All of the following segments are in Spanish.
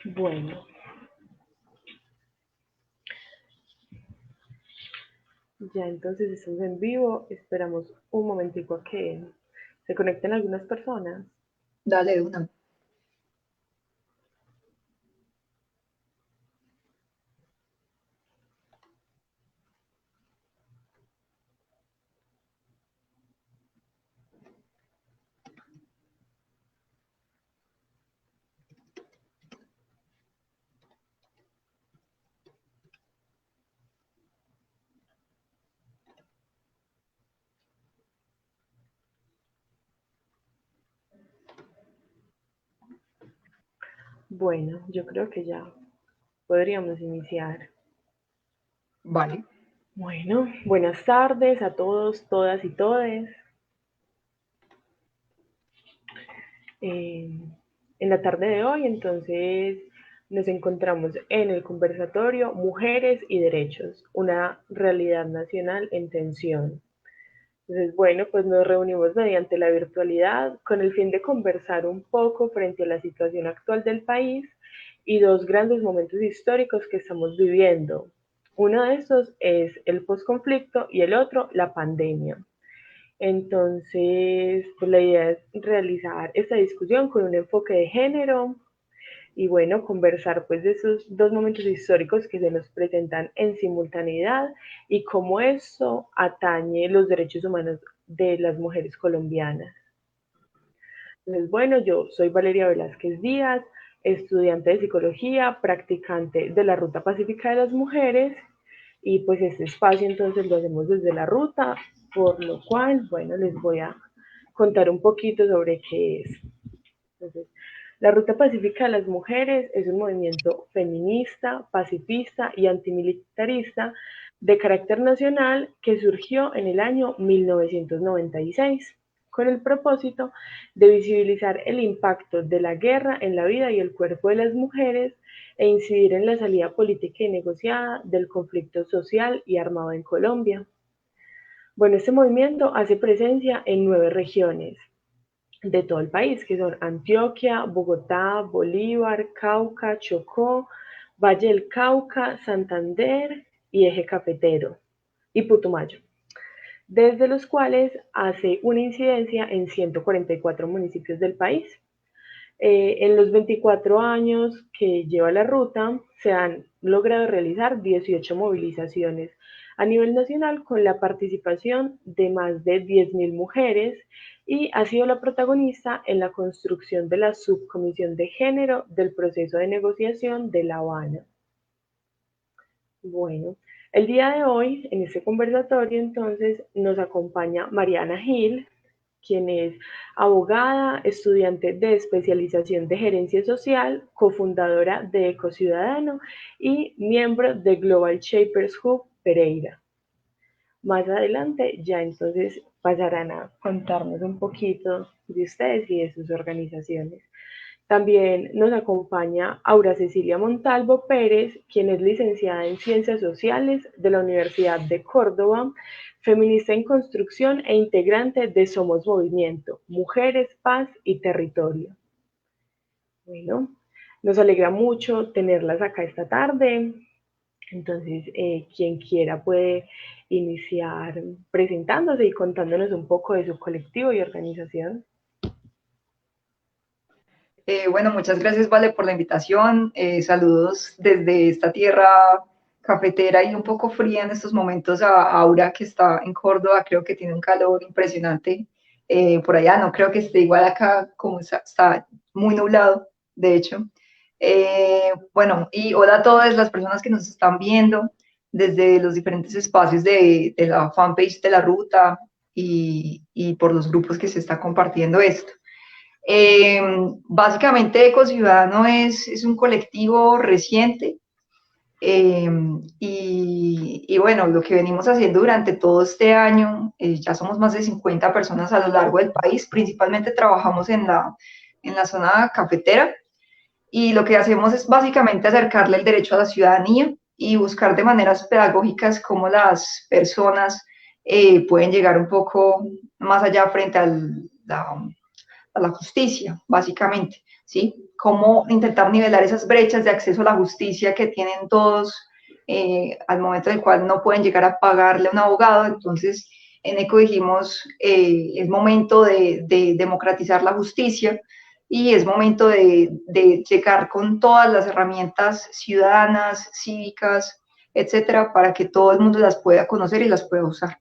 Bueno, ya entonces estamos en vivo. Esperamos un momentico a que se conecten algunas personas. Dale de una. Bueno, yo creo que ya podríamos iniciar. Vale. Bueno, buenas tardes a todos, todas y todes. Eh, en la tarde de hoy, entonces, nos encontramos en el conversatorio Mujeres y Derechos, una realidad nacional en tensión. Entonces, bueno, pues nos reunimos mediante la virtualidad con el fin de conversar un poco frente a la situación actual del país y dos grandes momentos históricos que estamos viviendo. Uno de estos es el posconflicto y el otro la pandemia. Entonces, pues la idea es realizar esta discusión con un enfoque de género y bueno, conversar pues de esos dos momentos históricos que se nos presentan en simultaneidad y cómo eso atañe los derechos humanos de las mujeres colombianas. Entonces, bueno, yo soy Valeria Velázquez Díaz, estudiante de psicología, practicante de la Ruta Pacífica de las Mujeres y pues este espacio entonces lo hacemos desde la ruta, por lo cual, bueno, les voy a contar un poquito sobre qué es. Entonces, la Ruta Pacífica de las Mujeres es un movimiento feminista, pacifista y antimilitarista de carácter nacional que surgió en el año 1996 con el propósito de visibilizar el impacto de la guerra en la vida y el cuerpo de las mujeres e incidir en la salida política y negociada del conflicto social y armado en Colombia. Bueno, este movimiento hace presencia en 9 regiones de todo el país, que son Antioquia, Bogotá, Bolívar, Cauca, Chocó, Valle del Cauca, Santander y Eje Cafetero y Putumayo, desde los cuales hace una incidencia en 144 municipios del país. En los 24 años que lleva la ruta, se han logrado realizar 18 movilizaciones a nivel nacional con la participación de más de 10.000 mujeres y ha sido la protagonista en la construcción de la subcomisión de género del proceso de negociación de La Habana. Bueno, el día de hoy, en este conversatorio, entonces, nos acompaña Mariana Gil, quien es abogada, estudiante de especialización de gerencia social, cofundadora de Ecociudadano y miembro de Global Shapers Hub Pereira. Más adelante ya entonces pasarán a contarnos un poquito de ustedes y de sus organizaciones. También nos acompaña Aura Cecilia Montalvo Pérez, quien es licenciada en Ciencias Sociales de la Universidad de Córdoba, feminista en construcción e integrante de Somos Movimiento, Mujeres, Paz y Territorio. Bueno, nos alegra mucho tenerlas acá esta tarde. Entonces, quien quiera puede iniciar presentándose y contándonos un poco de su colectivo y organización. Bueno, muchas gracias, Vale, por la invitación. Saludos desde esta tierra cafetera y un poco fría en estos momentos a Aura, que está en Córdoba. Creo que tiene un calor impresionante por allá. No creo que esté igual acá, como está muy nublado, de hecho. Bueno, y hola a todas las personas que nos están viendo desde los diferentes espacios de la fanpage de la ruta y por los grupos que se está compartiendo esto. Eh, Básicamente, Ecociudadano es un colectivo reciente eh, y bueno, lo que venimos haciendo durante todo este año, ya somos más de 50 personas a lo largo del país, principalmente trabajamos en la zona cafetera y lo que hacemos es básicamente acercarle el derecho a la ciudadanía y buscar de maneras pedagógicas cómo las personas pueden llegar un poco más allá frente a la a la justicia, básicamente, ¿sí? Cómo intentar nivelar esas brechas de acceso a la justicia que tienen todos al momento en el cual no pueden llegar a pagarle a un abogado. Entonces, en ECO dijimos, es momento de democratizar la justicia y es momento de llegar con todas las herramientas ciudadanas, cívicas, etcétera, para que todo el mundo las pueda conocer y las pueda usar.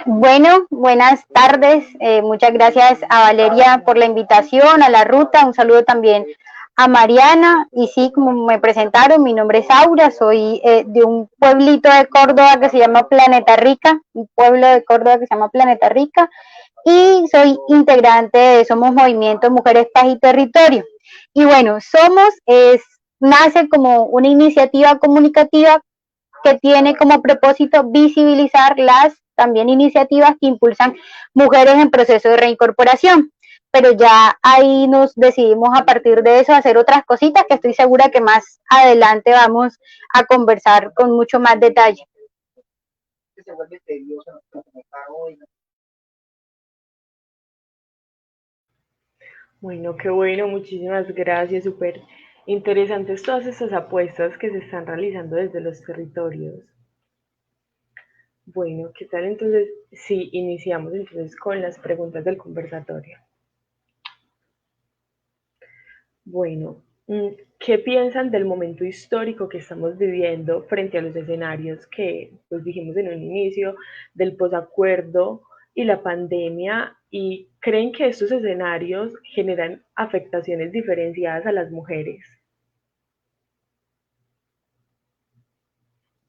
Bueno, buenas tardes. Muchas gracias a Valeria por la invitación, a la ruta. Un saludo también a Mariana. Y sí, como me presentaron, mi nombre es Aura, soy de un pueblito de Córdoba que se llama Planeta Rica, un pueblo de Córdoba que se llama Planeta Rica, y soy integrante de Somos Movimiento Mujeres, Paz y Territorio. Y bueno, nace como una iniciativa comunicativa que tiene como propósito visibilizar las también iniciativas que impulsan mujeres en proceso de reincorporación. Pero ya ahí nos decidimos a partir de eso hacer otras cositas que estoy segura que más adelante vamos a conversar con mucho más detalle. Bueno, qué bueno, muchísimas gracias, súper interesantes todas estas apuestas que se están realizando desde los territorios. Bueno, ¿qué tal entonces? Sí, iniciamos entonces con las preguntas del conversatorio. Bueno, ¿qué piensan del momento histórico que estamos viviendo frente a los escenarios que pues dijimos en un inicio del posacuerdo y la pandemia? ¿Y creen que estos escenarios generan afectaciones diferenciadas a las mujeres?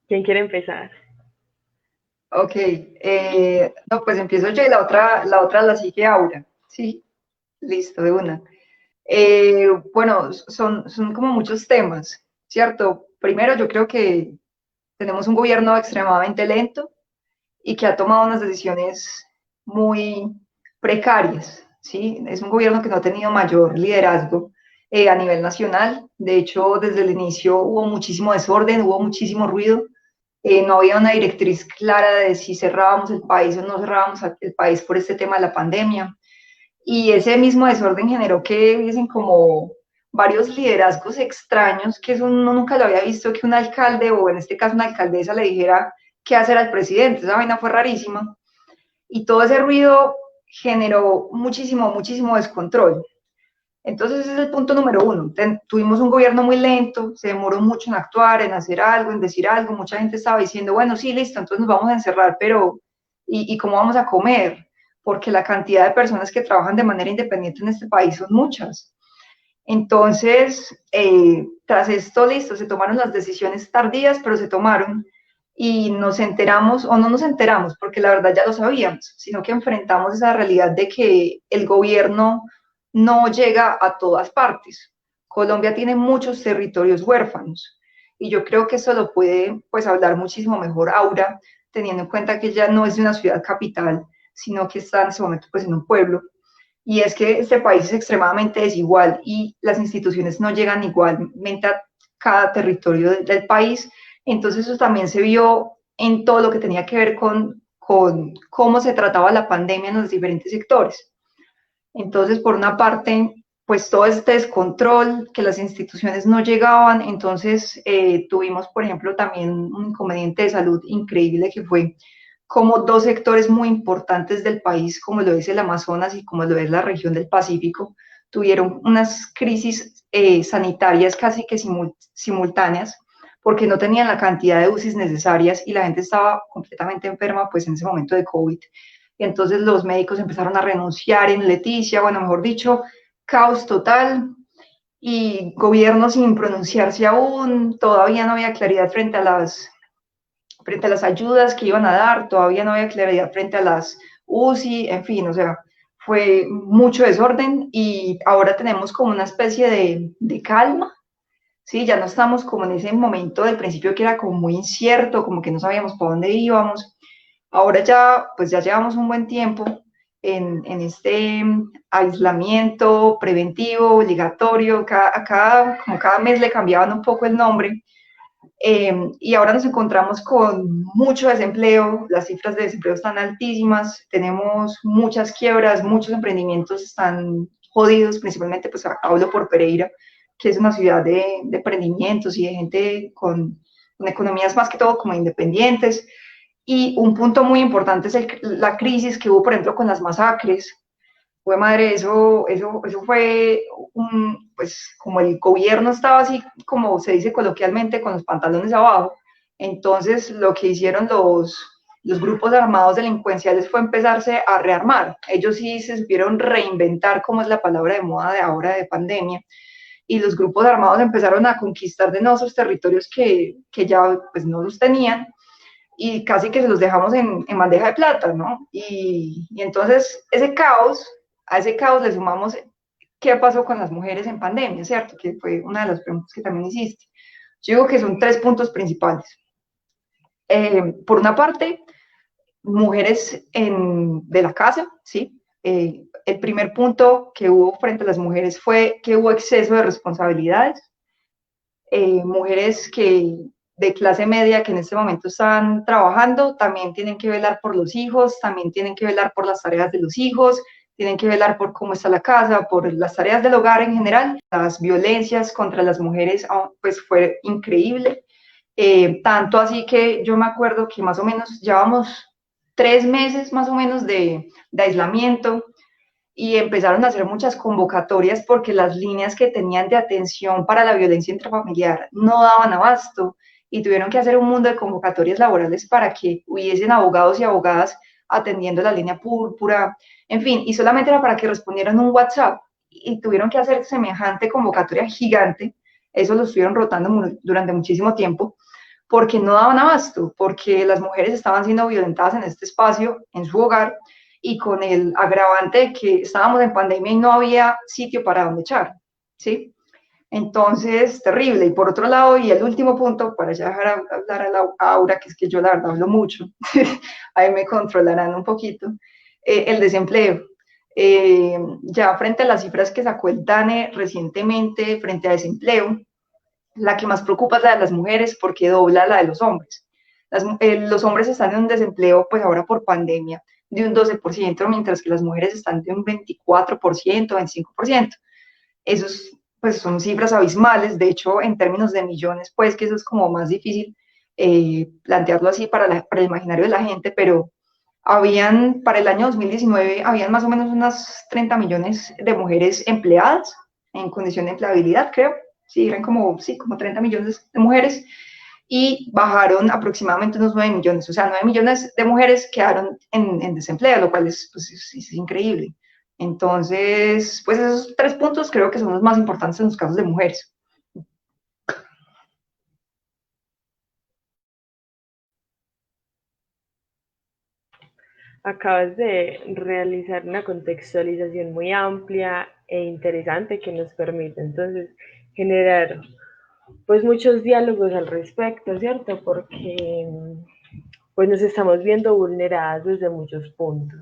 ¿Quién quiere empezar? Ok, no, pues empiezo yo y la otra la sigue Aura. Sí, listo, de una. Bueno, son como muchos temas, ¿cierto? Primero, yo creo que tenemos un gobierno extremadamente lento y que ha tomado unas decisiones muy precarias, ¿sí? Es un gobierno que no ha tenido mayor liderazgo a nivel nacional. De hecho, desde el inicio hubo muchísimo desorden, hubo muchísimo ruido. No había una directriz clara de si cerrábamos el país o no cerrábamos el país por este tema de la pandemia. Y ese mismo desorden generó que hubiesen como varios liderazgos extraños, que eso uno nunca lo había visto, que un alcalde o en este caso una alcaldesa le dijera qué hacer al presidente. Esa vaina fue rarísima. Y todo ese ruido generó muchísimo descontrol. Entonces ese es el punto número uno. Tuvimos un gobierno muy lento, se demoró mucho en actuar, en hacer algo, en decir algo. Mucha gente estaba diciendo, bueno, sí, listo, entonces nos vamos a encerrar, pero ¿y cómo vamos a comer? Porque la cantidad de personas que trabajan de manera independiente en este país son muchas. Entonces, tras esto, listo, se tomaron las decisiones tardías, pero se tomaron y nos enteramos, o no nos enteramos, porque la verdad ya lo sabíamos, sino que enfrentamos esa realidad de que el gobierno no llega a todas partes. Colombia tiene muchos territorios huérfanos y yo creo que eso lo puede pues hablar muchísimo mejor Aura, teniendo en cuenta que ella no es de una ciudad capital, sino que está en ese momento pues en un pueblo. Y es que este país es extremadamente desigual y las instituciones no llegan igualmente a cada territorio del país. Entonces eso también se vio en todo lo que tenía que ver con cómo se trataba la pandemia en los diferentes sectores. Entonces, por una parte, pues todo este descontrol, que las instituciones no llegaban, entonces tuvimos, por ejemplo, también un inconveniente de salud increíble que fue como dos sectores muy importantes del país, como lo es el Amazonas y como lo es la región del Pacífico, tuvieron unas crisis sanitarias casi que simultáneas, porque no tenían la cantidad de UCIs necesarias y la gente estaba completamente enferma, pues en ese momento de COVID. Y entonces los médicos empezaron a renunciar en Leticia, bueno, mejor dicho, caos total y gobierno sin pronunciarse aún, todavía no había claridad frente a las ayudas que iban a dar, todavía no había claridad frente a las UCI, en fin, o sea, fue mucho desorden y ahora tenemos como una especie de calma, ¿sí? Ya no estamos como en ese momento del principio que era como muy incierto, como que no sabíamos para dónde íbamos. Ahora ya, pues ya llevamos un buen tiempo en este aislamiento preventivo, obligatorio, como cada mes le cambiaban un poco el nombre, y ahora nos encontramos con mucho desempleo, las cifras de desempleo están altísimas, tenemos muchas quiebras, muchos emprendimientos están jodidos, principalmente pues hablo por Pereira, que es una ciudad de emprendimientos y de gente con economías más que todo como independientes. Y un punto muy importante es la crisis que hubo, por ejemplo, con las masacres. Fue madre, eso fue pues como el gobierno estaba así, como se dice coloquialmente, con los pantalones abajo. Entonces, lo que hicieron los grupos armados delincuenciales fue empezarse a rearmar. Ellos sí se supieron reinventar, como es la palabra de moda de ahora, de pandemia, y los grupos armados empezaron a conquistar de nuevo esos territorios que ya pues no los tenían, y casi que se los dejamos en bandeja de plata, ¿no? Y entonces a ese caos le sumamos qué pasó con las mujeres en pandemia, ¿cierto? Que fue una de las preguntas que también hiciste. Yo digo que son 3 puntos principales. Por una parte, mujeres de la casa, ¿sí? El primer punto que hubo frente a las mujeres fue que hubo exceso de responsabilidades. Mujeres de clase media que en este momento están trabajando, también tienen que velar por los hijos, también tienen que velar por las tareas de los hijos, tienen que velar por cómo está la casa, por las tareas del hogar en general. Las violencias contra las mujeres pues fue increíble, tanto así que yo me acuerdo que más o menos llevamos 3 meses más o menos de aislamiento, y empezaron a hacer muchas convocatorias porque las líneas que tenían de atención para la violencia intrafamiliar no daban abasto, y tuvieron que hacer un mundo de convocatorias laborales para que hubiesen abogados y abogadas atendiendo la línea púrpura, en fin, y solamente era para que respondieran un WhatsApp, y tuvieron que hacer semejante convocatoria gigante. Eso lo estuvieron rotando durante muchísimo tiempo, porque no daban abasto, porque las mujeres estaban siendo violentadas en este espacio, en su hogar, y con el agravante de que estábamos en pandemia y no había sitio para donde echar, ¿sí? Entonces, terrible. Y por otro lado, y el último punto, para ya dejar hablar a Aura, que es que yo la verdad hablo mucho, ahí me controlarán un poquito, el desempleo. Ya frente a las cifras que sacó el DANE recientemente frente a desempleo, la que más preocupa es la de las mujeres, porque dobla la de los hombres. Los hombres están en un desempleo, pues ahora por pandemia, de un 12%, mientras que las mujeres están de un 24%, 25%. Esos, pues, son cifras abismales. De hecho, en términos de millones, pues, que eso es como más difícil plantearlo así para el imaginario de la gente, pero para el año 2019, habían más o menos unas 30 millones de mujeres empleadas en condición de empleabilidad, creo. Sí, eran como 30 millones de mujeres, y bajaron aproximadamente unos 9 millones, o sea, 9 millones de mujeres quedaron en desempleo, lo cual pues, es increíble. Entonces, pues esos 3 puntos creo que son los más importantes en los casos de mujeres. Acabas de realizar una contextualización muy amplia e interesante que nos permite entonces generar pues muchos diálogos al respecto, ¿cierto? Porque pues nos estamos viendo vulneradas desde muchos puntos.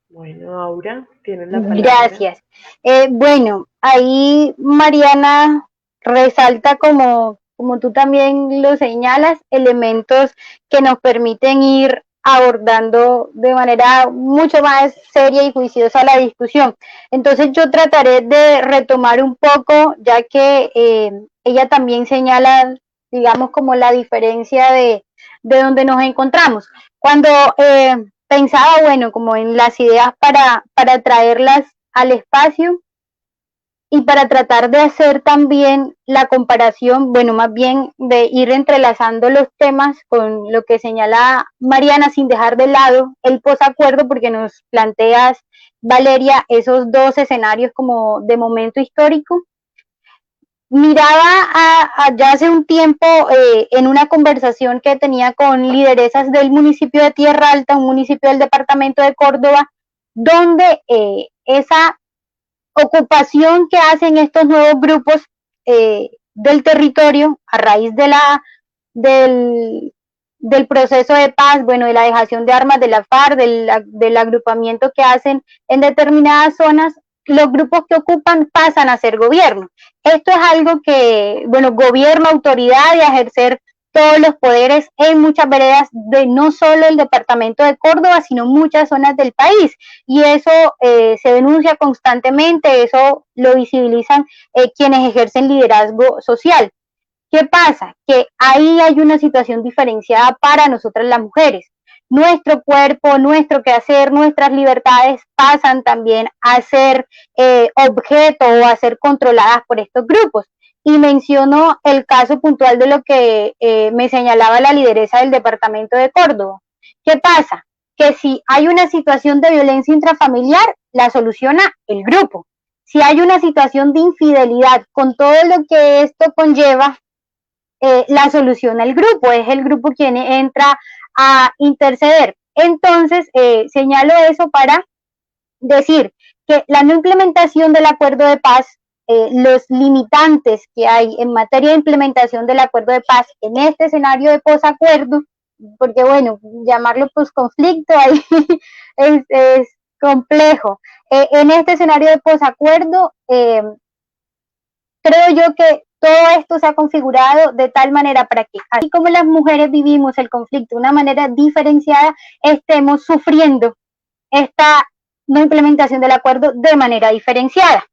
Bueno, Aura, tienes la palabra. Gracias. Bueno, ahí Mariana resalta, como tú también lo señalas, elementos que nos permiten ir abordando de manera mucho más seria y juiciosa la discusión. Entonces yo trataré de retomar un poco, ya que ella también señala, digamos, como la diferencia de donde nos encontramos. Cuando pensaba, bueno, como en las ideas para traerlas al espacio y para tratar de hacer también la comparación, bueno, más bien de ir entrelazando los temas con lo que señala Mariana, sin dejar de lado el posacuerdo, porque nos planteas, Valeria, esos dos escenarios como de momento histórico. Miraba ya hace un tiempo en una conversación que tenía con lideresas del municipio de Tierra Alta, un municipio del departamento de Córdoba, donde esa ocupación que hacen estos nuevos grupos del territorio a raíz del proceso de paz, bueno, de la dejación de armas de la FARC, del agrupamiento que hacen en determinadas zonas, los grupos que ocupan pasan a ser gobierno. Esto es algo que, bueno, gobierno, autoridad y ejercer todos los poderes en muchas veredas de no solo el departamento de Córdoba, sino muchas zonas del país. Y eso se denuncia constantemente, eso lo visibilizan quienes ejercen liderazgo social. ¿Qué pasa? Que ahí hay una situación diferenciada para nosotras las mujeres. Nuestro cuerpo, nuestro quehacer, nuestras libertades pasan también a ser objeto o a ser controladas por estos grupos. Y menciono el caso puntual de lo que me señalaba la lideresa del departamento de Córdoba. ¿Qué pasa? Que si hay una situación de violencia intrafamiliar, la soluciona el grupo. Si hay una situación de infidelidad con todo lo que esto conlleva, la soluciona el grupo, es el grupo quien entra a interceder. Entonces, señalo eso para decir que la no implementación del acuerdo de paz, los limitantes que hay en materia de implementación del acuerdo de paz en este escenario de posacuerdo, porque bueno, llamarlo posconflicto ahí es complejo. En este escenario de posacuerdo, creo yo que todo esto se ha configurado de tal manera para que, así como las mujeres vivimos el conflicto de una manera diferenciada, estemos sufriendo esta no implementación del acuerdo de manera diferenciada.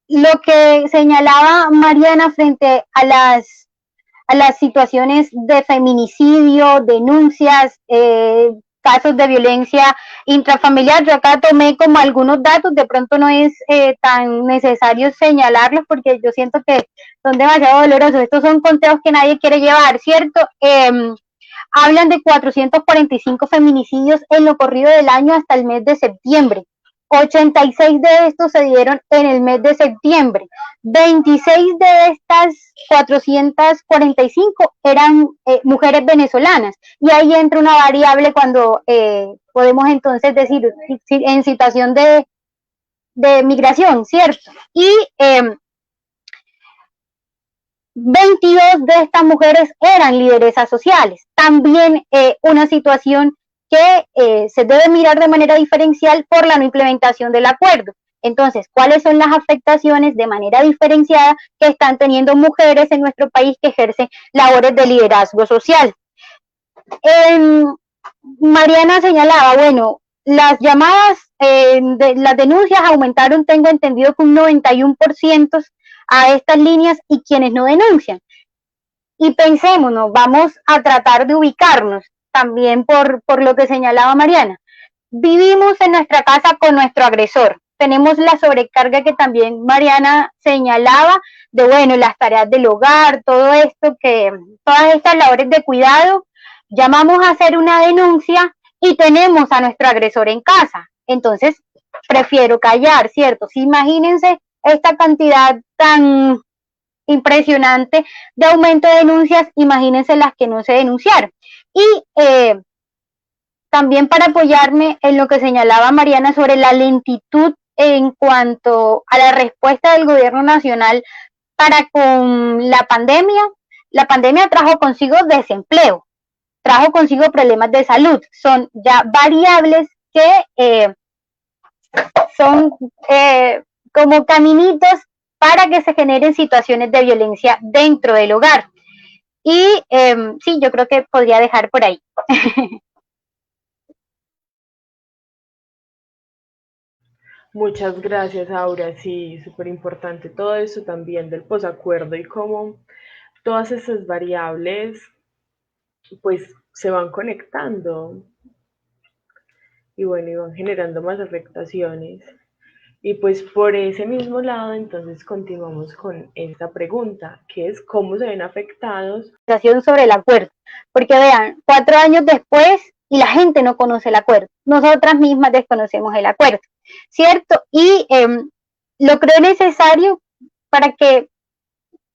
Lo que señalaba Mariana frente a las situaciones de feminicidio, denuncias, casos de violencia intrafamiliar, yo acá tomé como algunos datos, de pronto no es tan necesario señalarlos porque yo siento que son demasiado dolorosos, estos son conteos que nadie quiere llevar, ¿cierto? Hablan de 445 feminicidios en lo corrido del año hasta el mes de septiembre. 86 de estos se dieron en el mes de septiembre. 26 de estas 445 eran mujeres venezolanas. Y ahí entra una variable cuando podemos entonces decir en situación de migración, ¿cierto? Y 22 de estas mujeres eran lideresas sociales. También una situación que se debe mirar de manera diferencial por la no implementación del acuerdo. Entonces, ¿cuáles son las afectaciones de manera diferenciada que están teniendo mujeres en nuestro país que ejercen labores de liderazgo social? Mariana señalaba, bueno, las llamadas, las denuncias aumentaron, tengo entendido, con un 91% a estas líneas y quienes no denuncian. Y pensémonos, vamos a tratar de ubicarnos también por lo que señalaba Mariana. Vivimos en nuestra casa con nuestro agresor. Tenemos la sobrecarga que también Mariana señalaba de, bueno, las tareas del hogar, todo esto, todas estas labores de cuidado, llamamos a hacer una denuncia y tenemos a nuestro agresor en casa. Entonces, prefiero callar, ¿cierto? Sí, imagínense esta cantidad tan impresionante de aumento de denuncias, imagínense las que no se denunciaron. Y también para apoyarme en lo que señalaba Mariana sobre la lentitud en cuanto a la respuesta del gobierno nacional para con la pandemia trajo consigo desempleo, trajo consigo problemas de salud, son ya variables que son como caminitos para que se generen situaciones de violencia dentro del hogar. Y sí, yo creo que podría dejar por ahí. Muchas gracias, Aura. Sí, súper importante todo eso también del posacuerdo y cómo todas esas variables pues se van conectando y bueno, y van generando más afectaciones. Y pues por ese mismo lado, entonces continuamos con esta pregunta, que es cómo se ven afectados. Sobre el acuerdo, porque vean, 4 años después y la gente no conoce el acuerdo, nosotras mismas desconocemos el acuerdo, ¿cierto? Y lo creo necesario para que,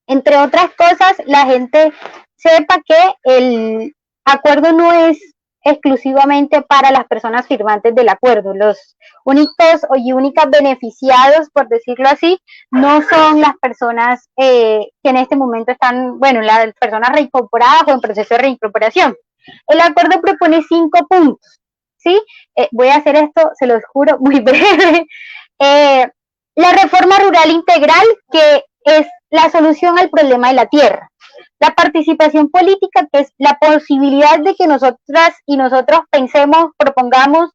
entre otras cosas, la gente sepa que el acuerdo no es exclusivamente para las personas firmantes del acuerdo. Los únicos y únicas beneficiados, por decirlo así, no son las personas que en este momento están, bueno, las personas reincorporadas o en proceso de reincorporación. El acuerdo propone 5 puntos. ¿sí? Voy a hacer esto, se los juro, muy breve. La reforma rural integral, que es la solución al problema de la tierra. La participación política, que es la posibilidad de que nosotras y nosotros pensemos, propongamos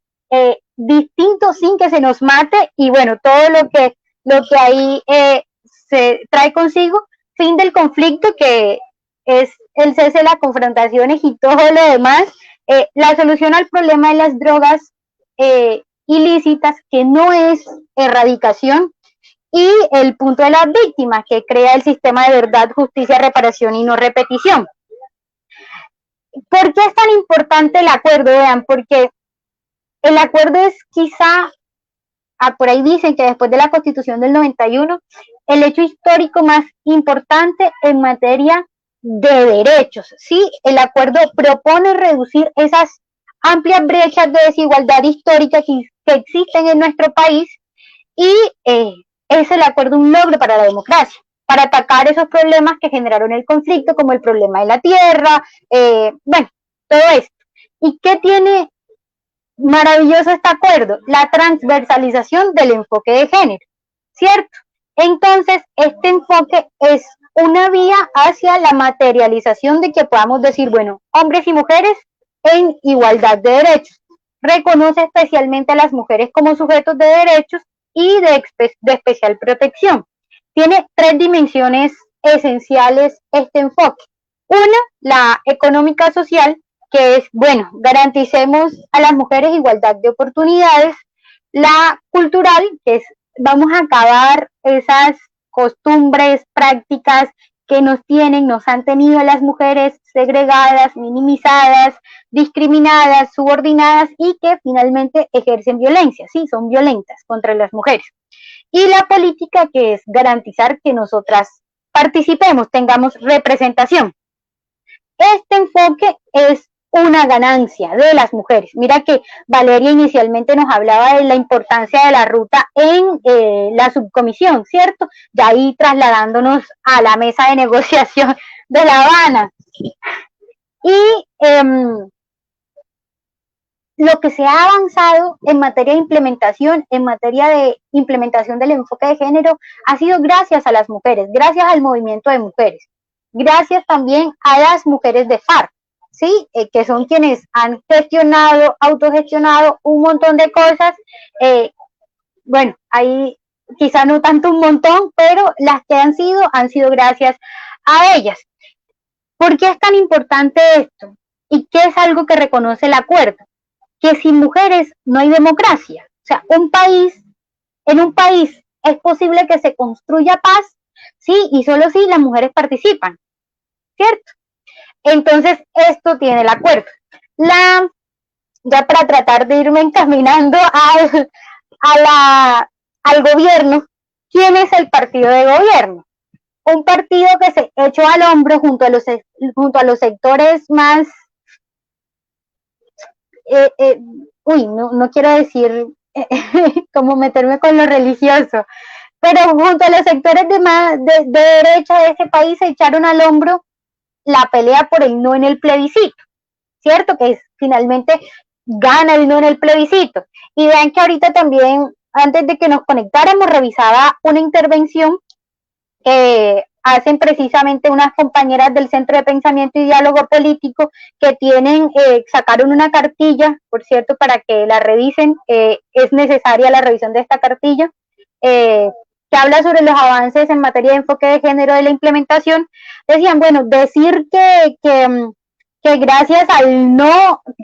distinto sin que se nos mate, y bueno, todo lo que ahí se trae consigo. Fin del conflicto, que es el cese de las confrontaciones y todo lo demás. La solución al problema de las drogas ilícitas, que no es erradicación, y el punto de las víctimas, que crea el sistema de verdad, justicia, reparación y no repetición. ¿Por qué es tan importante el acuerdo? Vean, porque el acuerdo es quizá, por ahí dicen que después de la Constitución del 91, el hecho histórico más importante en materia de derechos, ¿sí? El acuerdo propone reducir esas amplias brechas de desigualdad histórica que existen en nuestro país, y es el acuerdo un logro para la democracia, para atacar esos problemas que generaron el conflicto, como el problema de la tierra, bueno, todo esto. ¿Y qué tiene maravilloso este acuerdo? La transversalización del enfoque de género, ¿cierto? Entonces, este enfoque es una vía hacia la materialización de que podamos decir, bueno, hombres y mujeres en igualdad de derechos. Reconoce especialmente a las mujeres como sujetos de derechos y de especial protección. Tiene 3 dimensiones esenciales este enfoque. Una, la económica social, que es, bueno, garanticemos a las mujeres igualdad de oportunidades. La cultural, que es, vamos a acabar esas costumbres, prácticas que nos han tenido a las mujeres segregadas, minimizadas, discriminadas, subordinadas, y que finalmente ejercen violencia, sí, son violentas contra las mujeres. Y la política, que es garantizar que nosotras participemos, tengamos representación. Este enfoque es una ganancia de las mujeres. Mira que Valeria inicialmente nos hablaba de la importancia de la ruta en la subcomisión, ¿cierto? De ahí trasladándonos a la mesa de negociación de La Habana. Y lo que se ha avanzado en materia de implementación, del enfoque de género, ha sido gracias a las mujeres, gracias al movimiento de mujeres, gracias también a las mujeres de FARC, ¿sí? Que son quienes han gestionado, autogestionado un montón de cosas. Bueno, ahí quizá no tanto un montón, pero las que han sido gracias a ellas. ¿Por qué es tan importante esto? ¿Y qué es algo que reconoce el acuerdo? Que sin mujeres no hay democracia. O sea, en un país es posible que se construya paz, sí, y solo si las mujeres participan, ¿cierto? Entonces, esto tiene el acuerdo. Ya para tratar de irme encaminando al gobierno, ¿quién es el partido de gobierno? Un partido que se echó al hombro junto a los sectores más, no quiero decir como meterme con lo religioso, pero junto a los sectores de derecha de ese país se echaron al hombro la pelea por el no en el plebiscito, ¿cierto? Que finalmente gana el no en el plebiscito. Y vean que ahorita también, antes de que nos conectáramos, revisaba una intervención que hacen precisamente unas compañeras del Centro de Pensamiento y Diálogo Político, que sacaron una cartilla, por cierto, para que la revisen. Es necesaria la revisión de esta cartilla, que habla sobre los avances en materia de enfoque de género de la implementación. Decían, bueno, decir que gracias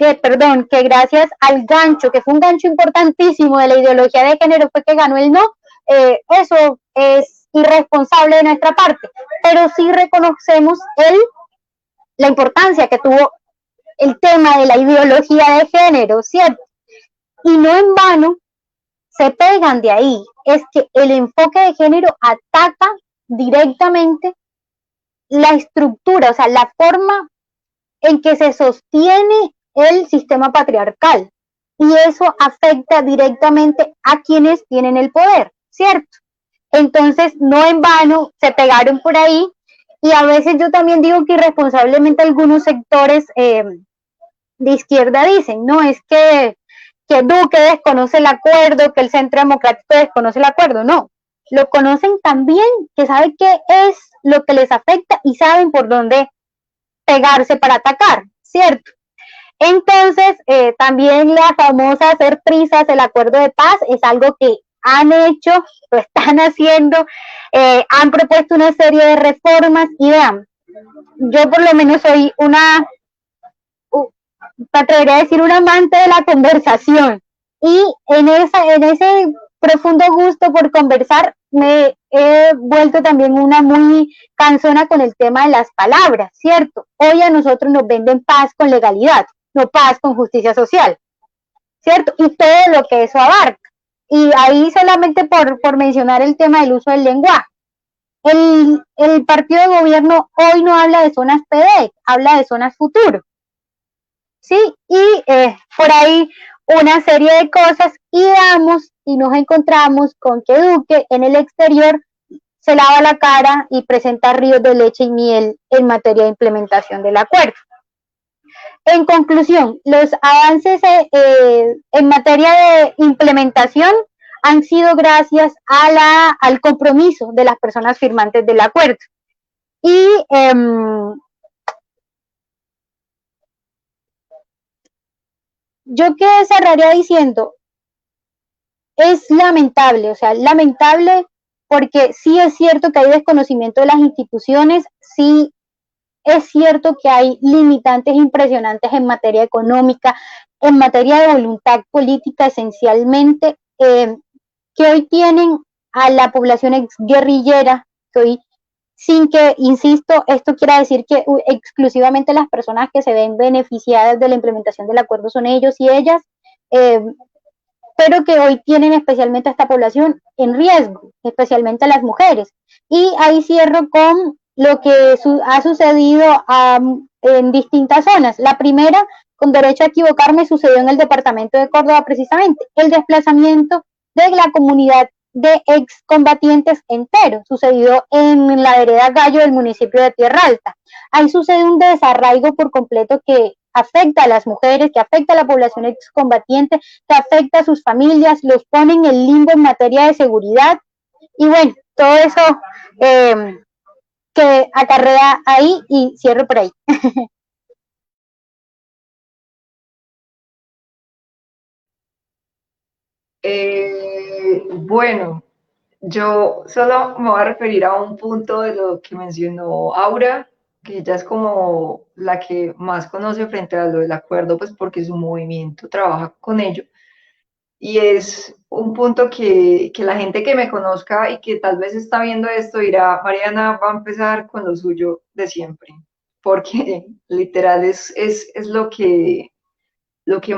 que gracias al gancho, que fue un gancho importantísimo de la ideología de género, fue que ganó el no, eso es irresponsable de nuestra parte, pero sí reconocemos la importancia que tuvo el tema de la ideología de género, ¿cierto? Y no en vano se pegan de ahí. Es que el enfoque de género ataca directamente la estructura, o sea, la forma en que se sostiene el sistema patriarcal, y eso afecta directamente a quienes tienen el poder, ¿cierto? Entonces, no en vano se pegaron por ahí, y a veces yo también digo que irresponsablemente algunos sectores de izquierda dicen, no, es que que Duque desconoce el acuerdo, que el Centro Democrático desconoce el acuerdo, no. Lo conocen también, que saben qué es lo que les afecta y saben por dónde pegarse para atacar, ¿cierto? Entonces, también la famosa hacer prisas, el acuerdo de paz, es algo que han hecho, lo están haciendo, han propuesto una serie de reformas y vean, yo por lo menos soy me atrevería a decir, un amante de la conversación y en ese profundo gusto por conversar me he vuelto también una muy cansona con el tema de las palabras, ¿cierto? Hoy a nosotros nos venden paz con legalidad, no paz con justicia social, ¿cierto? Y todo lo que eso abarca. Y ahí solamente por mencionar el tema del uso del lenguaje. El partido de gobierno hoy no habla de zonas PD, habla de zonas futuro. ¿Sí? Y por ahí una serie de cosas y damos y nos encontramos con que Duque en el exterior se lava la cara y presenta ríos de leche y miel en materia de implementación del acuerdo. En conclusión, los avances en materia de implementación han sido gracias al compromiso de las personas firmantes del acuerdo. Y yo que cerraría diciendo, es lamentable, o sea, lamentable porque sí es cierto que hay desconocimiento de las instituciones, sí es cierto que hay limitantes impresionantes en materia económica, en materia de voluntad política esencialmente, que hoy tienen a la población exguerrillera, que hoy, sin que, insisto, esto quiera decir que exclusivamente las personas que se ven beneficiadas de la implementación del acuerdo son ellos y ellas, pero que hoy tienen especialmente a esta población en riesgo, especialmente a las mujeres. Y ahí cierro con lo que ha sucedido en distintas zonas. La primera, con derecho a equivocarme, sucedió en el departamento de Córdoba precisamente, el desplazamiento de la comunidad de excombatientes enteros, sucedió en la vereda Gallo del municipio de Tierra Alta. Ahí sucede un desarraigo por completo que afecta a las mujeres, que afecta a la población excombatiente, que afecta a sus familias, los pone en el limbo en materia de seguridad y bueno, todo eso que acarrea ahí y cierro por ahí. Bueno, yo solo me voy a referir a un punto de lo que mencionó Aura, que ella es como la que más conoce frente a lo del acuerdo, pues porque su movimiento trabaja con ello. Y es un punto que la gente que me conozca y que tal vez está viendo esto dirá, Mariana va a empezar con lo suyo de siempre, porque literal es lo que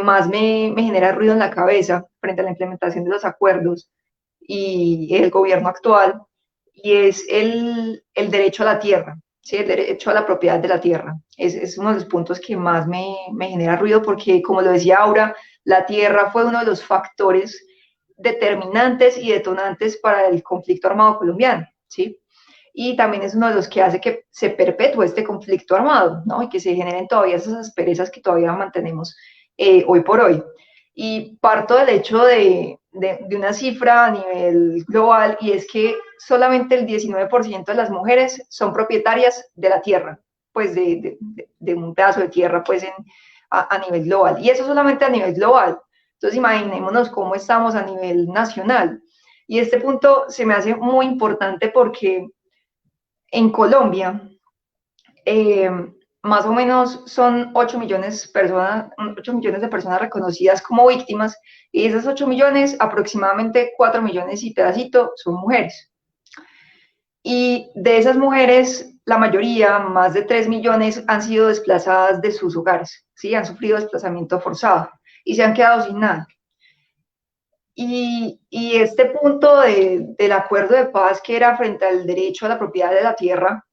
más me genera ruido en la cabeza frente a la implementación de los acuerdos y el gobierno actual, y es el derecho a la tierra, ¿sí? El derecho a la propiedad de la tierra. Es uno de los puntos que más me genera ruido porque, como lo decía Aura, la tierra fue uno de los factores determinantes y detonantes para el conflicto armado colombiano, ¿sí? Y también es uno de los que hace que se perpetúe este conflicto armado, ¿no? Y que se generen todavía esas asperezas que todavía mantenemos hoy por hoy. Y parto del hecho de una cifra a nivel global, y es que solamente el 19% de las mujeres son propietarias de la tierra, pues de un pedazo de tierra pues a nivel global. Y eso solamente a nivel global. Entonces imaginémonos cómo estamos a nivel nacional. Y este punto se me hace muy importante porque en Colombia, más o menos son 8 millones, 8 millones de personas reconocidas como víctimas, y de esas 8 millones, aproximadamente 4 millones y pedacito son mujeres. Y de esas mujeres, la mayoría, más de 3 millones, han sido desplazadas de sus hogares, ¿sí? Han sufrido desplazamiento forzado y se han quedado sin nada. Y este punto del acuerdo de paz, que era frente al derecho a la propiedad de la tierra,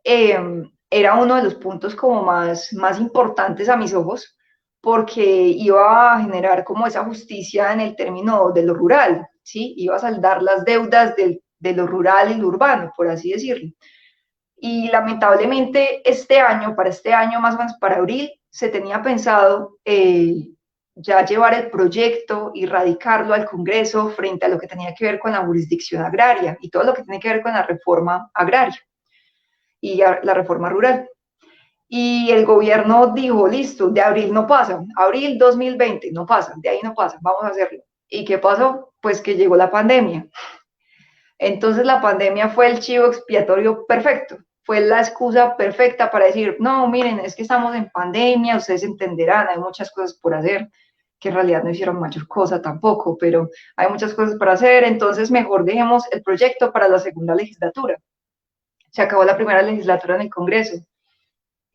era uno de los puntos como más importantes a mis ojos, porque iba a generar como esa justicia en el término de lo rural, ¿sí? Iba a saldar las deudas de lo rural y lo urbano, por así decirlo. Y lamentablemente para este año, más o menos para abril, se tenía pensado ya llevar el proyecto y radicarlo al Congreso frente a lo que tenía que ver con la jurisdicción agraria y todo lo que tiene que ver con la reforma agraria y la reforma rural. Y el gobierno dijo, listo, de abril no pasa, abril 2020 no pasa, de ahí no pasa, vamos a hacerlo. ¿Y qué pasó? Pues que llegó la pandemia. Entonces la pandemia fue el chivo expiatorio perfecto, fue la excusa perfecta para decir, no, miren, es que estamos en pandemia, ustedes entenderán, hay muchas cosas por hacer, que en realidad no hicieron mayor cosa tampoco, pero hay muchas cosas para hacer, entonces mejor dejemos el proyecto para la segunda legislatura. Se acabó la primera legislatura en el Congreso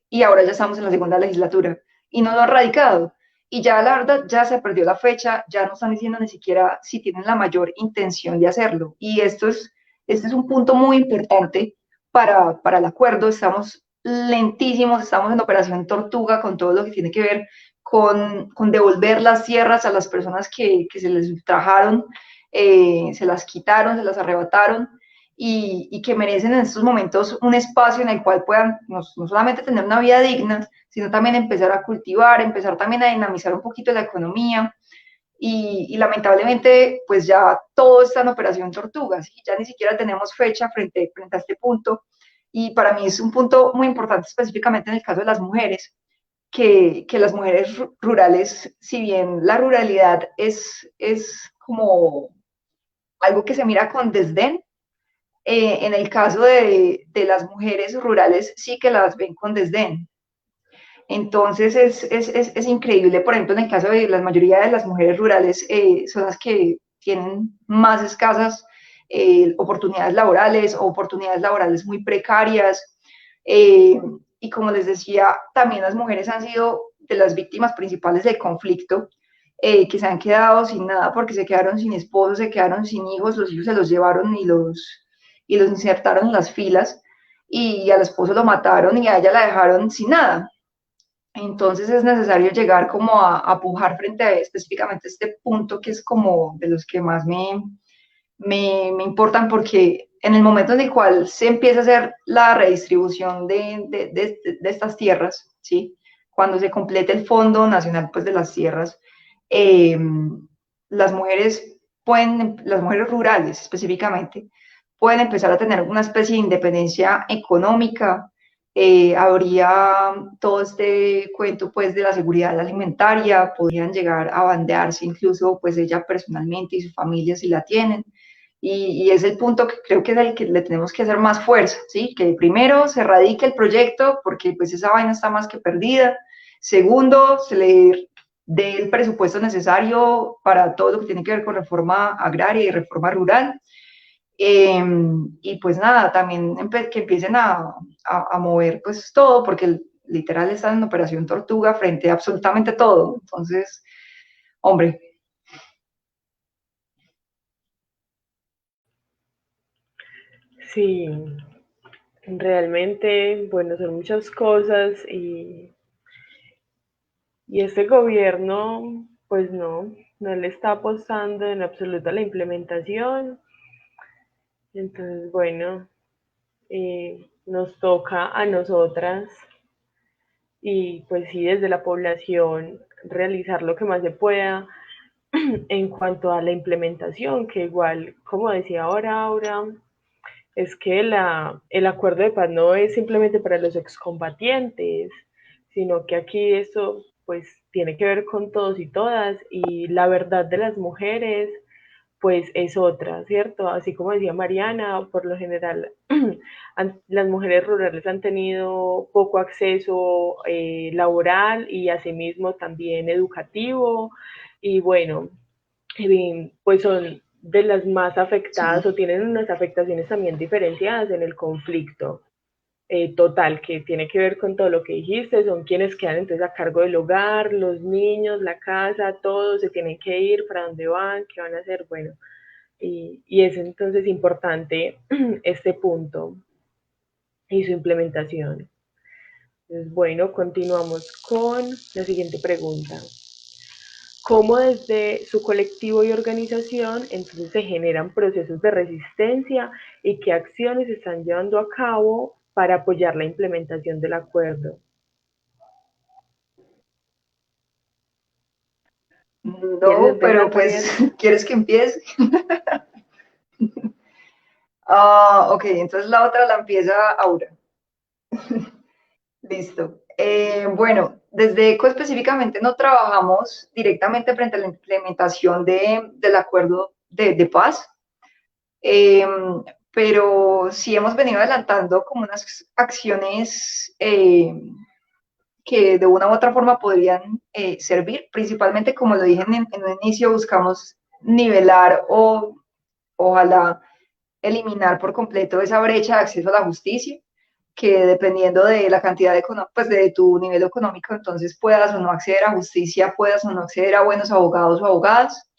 y ahora ya estamos en la segunda legislatura y no lo han radicado. Y ya la verdad, ya se perdió la fecha, ya no están diciendo ni siquiera si tienen la mayor intención de hacerlo. Y este es un punto muy importante para el acuerdo. Estamos lentísimos, estamos en operación Tortuga con todo lo que tiene que ver con devolver las tierras a las personas que se les ultrajaron, se las quitaron, se las arrebataron y que merecen en estos momentos un espacio en el cual puedan no solamente tener una vida digna, sino también empezar a cultivar, empezar también a dinamizar un poquito la economía. Y lamentablemente, pues ya todo está en operación Tortugas, y ya ni siquiera tenemos fecha frente a este punto. Y para mí es un punto muy importante, específicamente en el caso de las mujeres, que las mujeres rurales, si bien la ruralidad es como algo que se mira con desdén, en el caso de las mujeres rurales sí que las ven con desdén. Entonces es increíble, por ejemplo, en el caso de la mayoría de las mujeres rurales, son las que tienen más escasas oportunidades laborales o oportunidades laborales muy precarias. Y como les decía, también las mujeres han sido de las víctimas principales del conflicto, que se han quedado sin nada porque se quedaron sin esposo, se quedaron sin hijos, los hijos se los llevaron y los insertaron en las filas y al esposo lo mataron y a ella la dejaron sin nada. Entonces es necesario llegar como a pujar frente a específicamente este punto que es como de los que más me importan porque en el momento en el cual se empieza a hacer la redistribución de estas tierras, ¿sí? Cuando se complete el Fondo Nacional pues, de las Tierras, eh, las mujeres las mujeres rurales específicamente, pueden empezar a tener una especie de independencia económica. Habría todo este cuento pues de la seguridad alimentaria, podrían llegar a bandearse incluso pues ella personalmente y su familia si la tienen, y es el punto que creo que es el que le tenemos que hacer más fuerza, ¿sí? Que primero se radique el proyecto porque pues esa vaina está más que perdida, segundo se le dé el presupuesto necesario para todo lo que tiene que ver con reforma agraria y reforma rural, y pues nada, también que empiecen a mover pues todo, porque literal están en operación Tortuga frente a absolutamente todo. Entonces, hombre. Sí, realmente, bueno, son muchas cosas y este gobierno, pues no le está apostando en absoluto a la implementación. Entonces, bueno, nos toca a nosotras y pues sí, desde la población realizar lo que más se pueda en cuanto a la implementación, que igual, como decía ahora, es que el acuerdo de paz no es simplemente para los excombatientes, sino que aquí eso pues tiene que ver con todos y todas y la verdad de las mujeres pues es otra, ¿cierto? Así como decía Mariana, por lo general las mujeres rurales han tenido poco acceso laboral y asimismo también educativo y bueno, pues son de las más afectadas Sí. o tienen unas afectaciones también diferenciadas en el conflicto total, que tiene que ver con todo lo que dijiste, son quienes quedan entonces a cargo del hogar, los niños, la casa, todos se tienen que ir, para dónde van, qué van a hacer, bueno, y es entonces importante este punto y su implementación. Entonces, bueno, continuamos con la siguiente pregunta. ¿Cómo desde su colectivo y organización entonces se generan procesos de resistencia y qué acciones se están llevando a cabo para apoyar la implementación del acuerdo? No, pero pues, ¿quieres que empiece? Ok, entonces la otra la empieza Aura. Listo. Bueno, desde ECO específicamente no trabajamos directamente frente a la implementación del acuerdo de paz, pero sí hemos venido adelantando como unas acciones que de una u otra forma podrían servir. Principalmente, como lo dije en un inicio, buscamos nivelar o ojalá eliminar por completo esa brecha de acceso a la justicia, que dependiendo de la cantidad de, pues de tu nivel económico, entonces puedas o no acceder a justicia, puedas o no acceder a buenos abogados o abogadas.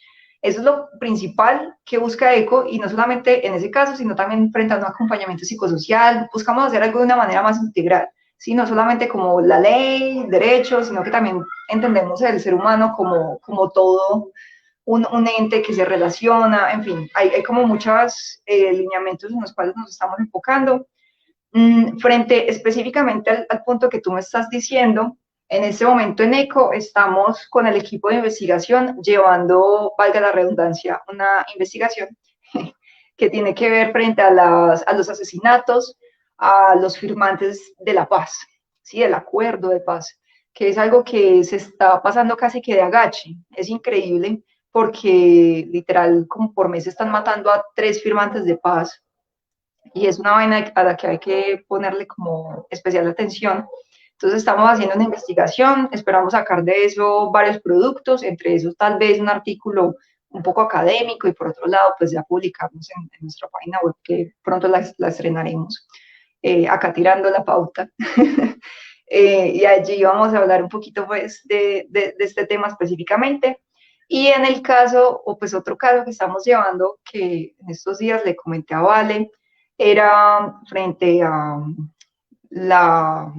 Eso es lo principal que busca ECO, y no solamente en ese caso, sino también frente a un acompañamiento psicosocial. Buscamos hacer algo de una manera más integral, ¿sí? No solamente como la ley, derechos, sino que también entendemos el ser humano como todo un ente que se relaciona, en fin, hay como muchos lineamientos en los cuales nos estamos enfocando. Frente específicamente al punto que tú me estás diciendo, en este momento en ECO estamos con el equipo de investigación llevando, valga la redundancia, una investigación que tiene que ver frente a los asesinatos, a los firmantes de la paz, ¿sí? Del acuerdo de paz, que es algo que se está pasando casi que de agache. Es increíble porque literal como por mes están matando a 3 firmantes de paz, y es una vaina a la que hay que ponerle como especial atención. Entonces estamos haciendo una investigación, esperamos sacar de eso varios productos, entre esos tal vez un artículo un poco académico, y por otro lado pues ya publicamos en nuestra página web, que pronto la estrenaremos, acá tirando la pauta. Y allí vamos a hablar un poquito pues de este tema específicamente. Y en el caso, o pues otro caso que estamos llevando, que en estos días le comenté a Vale, era frente a la,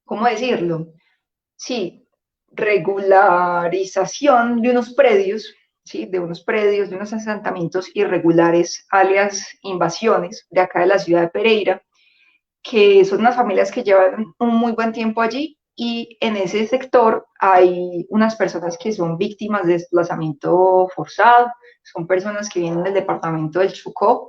¿cómo decirlo? Sí, regularización de unos predios, ¿sí? De unos predios, de unos asentamientos irregulares, alias invasiones, de acá de la ciudad de Pereira, que son unas familias que llevan un muy buen tiempo allí, y en ese sector hay unas personas que son víctimas de desplazamiento forzado, son personas que vienen del departamento del Chocó,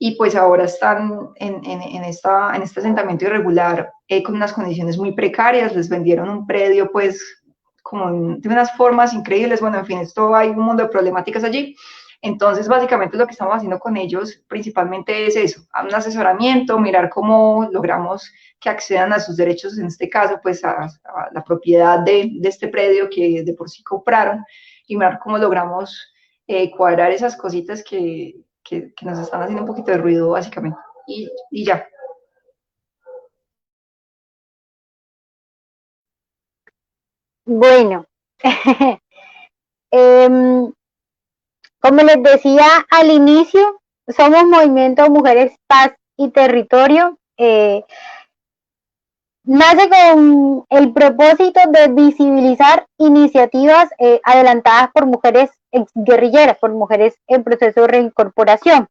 y pues ahora están en este asentamiento irregular con unas condiciones muy precarias. Les vendieron un predio pues como de unas formas increíbles. Bueno, en fin, esto hay un mundo de problemáticas allí. Entonces, básicamente lo que estamos haciendo con ellos principalmente es eso, un asesoramiento, mirar cómo logramos que accedan a sus derechos, en este caso, pues a la propiedad de este predio que de por sí compraron, y mirar cómo logramos cuadrar esas cositas que nos están haciendo un poquito de ruido, básicamente. Y ya. Bueno, como les decía al inicio, somos Movimiento Mujeres, Paz y Territorio. Nace con el propósito de visibilizar iniciativas adelantadas por mujeres exguerrilleras, por mujeres en proceso de reincorporación.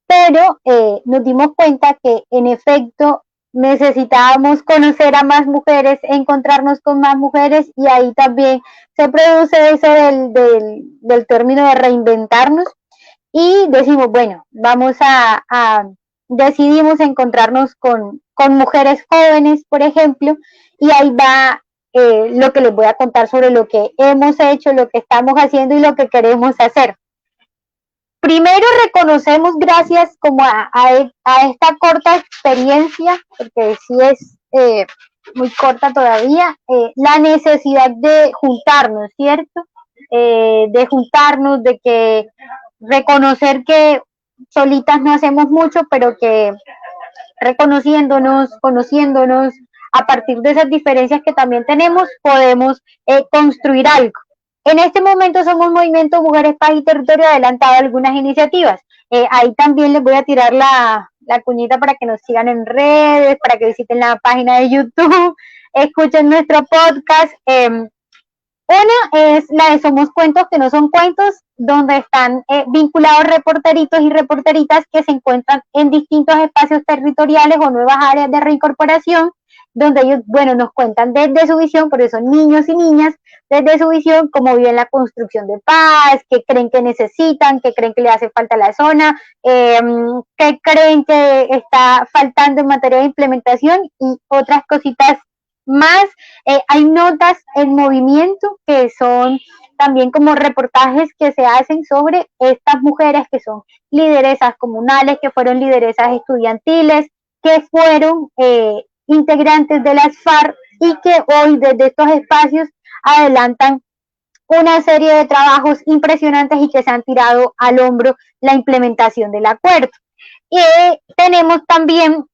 Pero nos dimos cuenta que en efecto necesitábamos conocer a más mujeres, encontrarnos con más mujeres, y ahí también se produce eso del término de reinventarnos, y decimos, bueno, decidimos encontrarnos con mujeres jóvenes, por ejemplo, y ahí va lo que les voy a contar sobre lo que hemos hecho, lo que estamos haciendo y lo que queremos hacer. Primero reconocemos, gracias como a esta corta experiencia, porque sí es muy corta todavía, la necesidad de juntarnos, ¿cierto? De juntarnos, de que reconocer que solitas no hacemos mucho, pero que reconociéndonos, conociéndonos, a partir de esas diferencias que también tenemos, podemos construir algo. En este momento somos Movimiento Mujeres, Paz y Territorio, adelantado algunas iniciativas. Ahí también les voy a tirar la cuñita para que nos sigan en redes, para que visiten la página de YouTube, escuchen nuestro podcast. Una es la de Somos Cuentos que no son cuentos, donde están vinculados reporteritos y reporteritas que se encuentran en distintos espacios territoriales o nuevas áreas de reincorporación, donde ellos, bueno, nos cuentan desde su visión, porque son niños y niñas, desde su visión, cómo viven la construcción de paz, qué creen que necesitan, qué creen que le hace falta a la zona, qué creen que está faltando en materia de implementación y otras cositas más. Hay notas en movimiento que son también como reportajes que se hacen sobre estas mujeres que son lideresas comunales, que fueron lideresas estudiantiles, que fueron integrantes de las FARC y que hoy desde estos espacios adelantan una serie de trabajos impresionantes y que se han tirado al hombro la implementación del acuerdo. Y tenemos también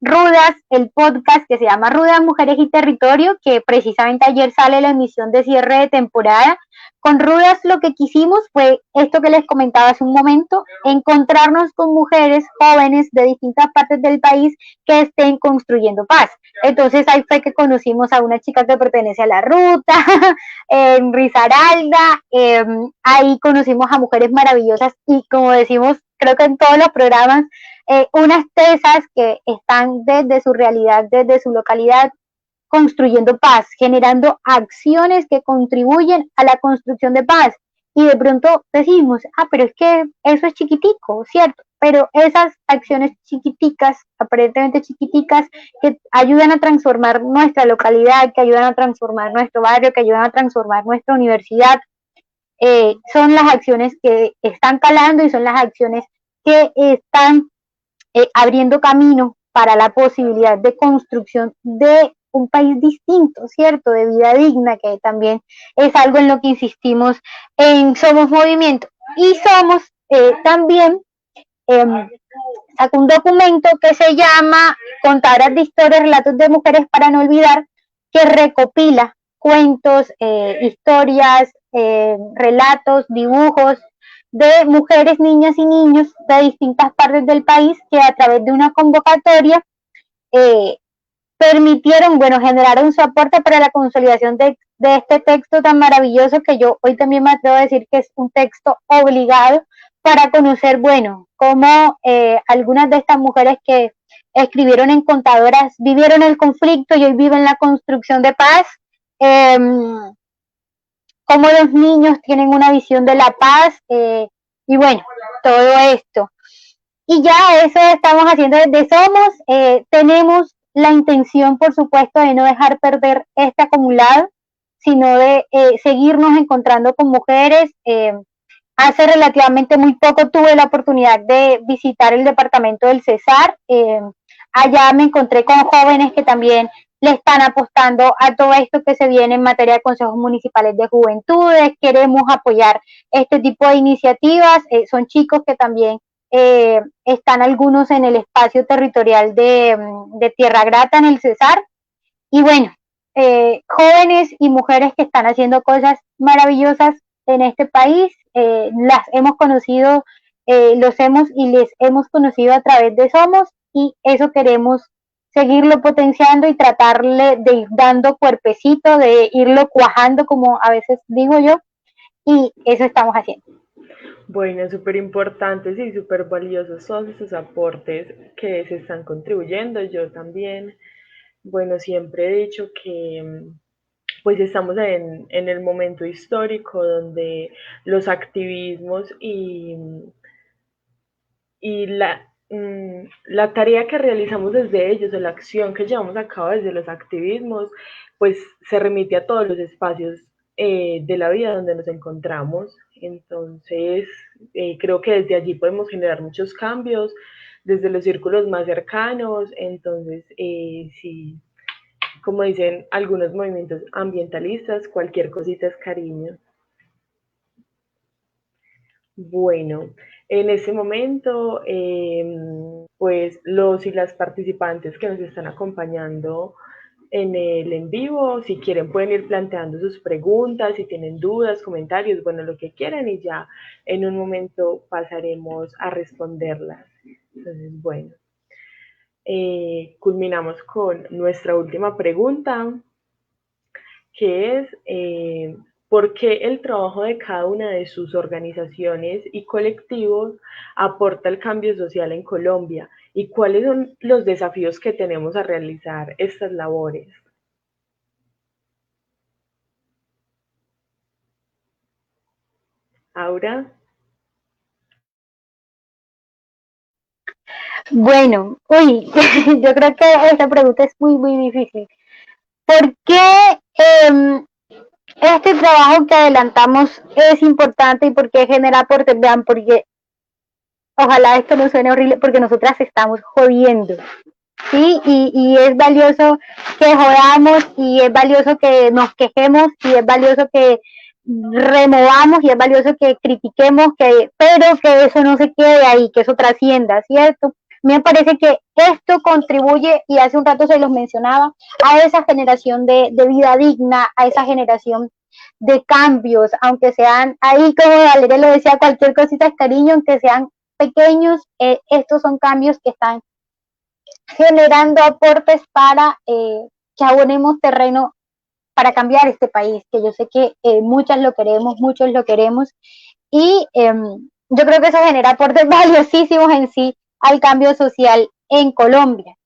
Rudas, el podcast que se llama Rudas, Mujeres y Territorio, que precisamente ayer sale la emisión de cierre de temporada. Con Rudas lo que quisimos fue esto que les comentaba hace un momento, encontrarnos con mujeres jóvenes de distintas partes del país que estén construyendo paz. Entonces ahí fue que conocimos a una chica que pertenece a la ruta, en Risaralda, ahí conocimos a mujeres maravillosas y como decimos, creo que en todos los programas, unas tesas que están desde su realidad, desde su localidad, construyendo paz, generando acciones que contribuyen a la construcción de paz. Y de pronto decimos, pero es que eso es chiquitico, ¿cierto? Pero esas acciones chiquiticas, aparentemente chiquiticas, que ayudan a transformar nuestra localidad, que ayudan a transformar nuestro barrio, que ayudan a transformar nuestra universidad, son las acciones que están calando y son las acciones que están abriendo camino para la posibilidad de construcción de un país distinto, ¿cierto? De vida digna, que también es algo en lo que insistimos en Somos Movimiento. Y Somos también sacó un documento que se llama Contadoras de Historias, Relatos de Mujeres para no olvidar, que recopila cuentos, historias, relatos, dibujos de mujeres, niñas y niños de distintas partes del país que a través de una convocatoria permitieron, bueno, generaron su aporte para la consolidación de este texto tan maravilloso que yo hoy también me atrevo a decir que es un texto obligado para conocer, bueno, cómo algunas de estas mujeres que escribieron en Contadoras vivieron el conflicto y hoy viven la construcción de paz, cómo los niños tienen una visión de la paz y bueno, todo esto. Y ya eso estamos haciendo desde Somos. Tenemos la intención, por supuesto, de no dejar perder este acumulado, sino de seguirnos encontrando con mujeres. Hace relativamente muy poco tuve la oportunidad de visitar el departamento del Cesar. Allá me encontré con jóvenes que también le están apostando a todo esto que se viene en materia de consejos municipales de juventudes. Queremos apoyar este tipo de iniciativas. Son chicos que también están algunos en el espacio territorial de Tierra Grata, en el Cesar. Y bueno, jóvenes y mujeres que están haciendo cosas maravillosas en este país. Las hemos conocido, los hemos y les hemos conocido a través de Somos, y eso queremos seguirlo potenciando y tratarle de ir dando cuerpecito, de irlo cuajando, como a veces digo yo, y eso estamos haciendo. Bueno, súper importantes y súper valiosos todos esos aportes que se están contribuyendo. Yo también, bueno, siempre he dicho que pues estamos en el momento histórico donde los activismos y la tarea que realizamos desde ellos, o la acción que llevamos a cabo desde los activismos, pues se remite a todos los espacios de la vida donde nos encontramos. Entonces, creo que desde allí podemos generar muchos cambios, desde los círculos más cercanos. Entonces, sí, como dicen algunos movimientos ambientalistas, cualquier cosita es cariño. Bueno, en este momento, pues los y las participantes que nos están acompañando en el en vivo, si quieren pueden ir planteando sus preguntas, si tienen dudas, comentarios, bueno, lo que quieran, y ya en un momento pasaremos a responderlas. Entonces, bueno, culminamos con nuestra última pregunta, que es, ¿Por qué el trabajo de cada una de sus organizaciones y colectivos aporta el cambio social en Colombia? ¿Y cuáles son los desafíos que tenemos a realizar estas labores? Aura. Bueno, uy, yo creo que esta pregunta es muy, muy difícil. ¿Por qué este trabajo que adelantamos es importante y por qué genera aportes? Vean, porque ojalá esto no suene horrible, porque nosotras estamos jodiendo, ¿sí? Y es valioso que jodamos, y es valioso que nos quejemos, y es valioso que removamos, y es valioso que critiquemos, pero que eso no se quede ahí, que eso trascienda, ¿cierto? Me parece que esto contribuye, y hace un rato se los mencionaba, a esa generación de vida digna, a esa generación de cambios, aunque sean ahí, como Valeria lo decía, cualquier cosita es cariño, aunque sean pequeños, estos son cambios que están generando aportes para que abonemos terreno para cambiar este país, que yo sé que muchas lo queremos, muchos lo queremos, y yo creo que eso genera aportes valiosísimos en sí al cambio social en Colombia.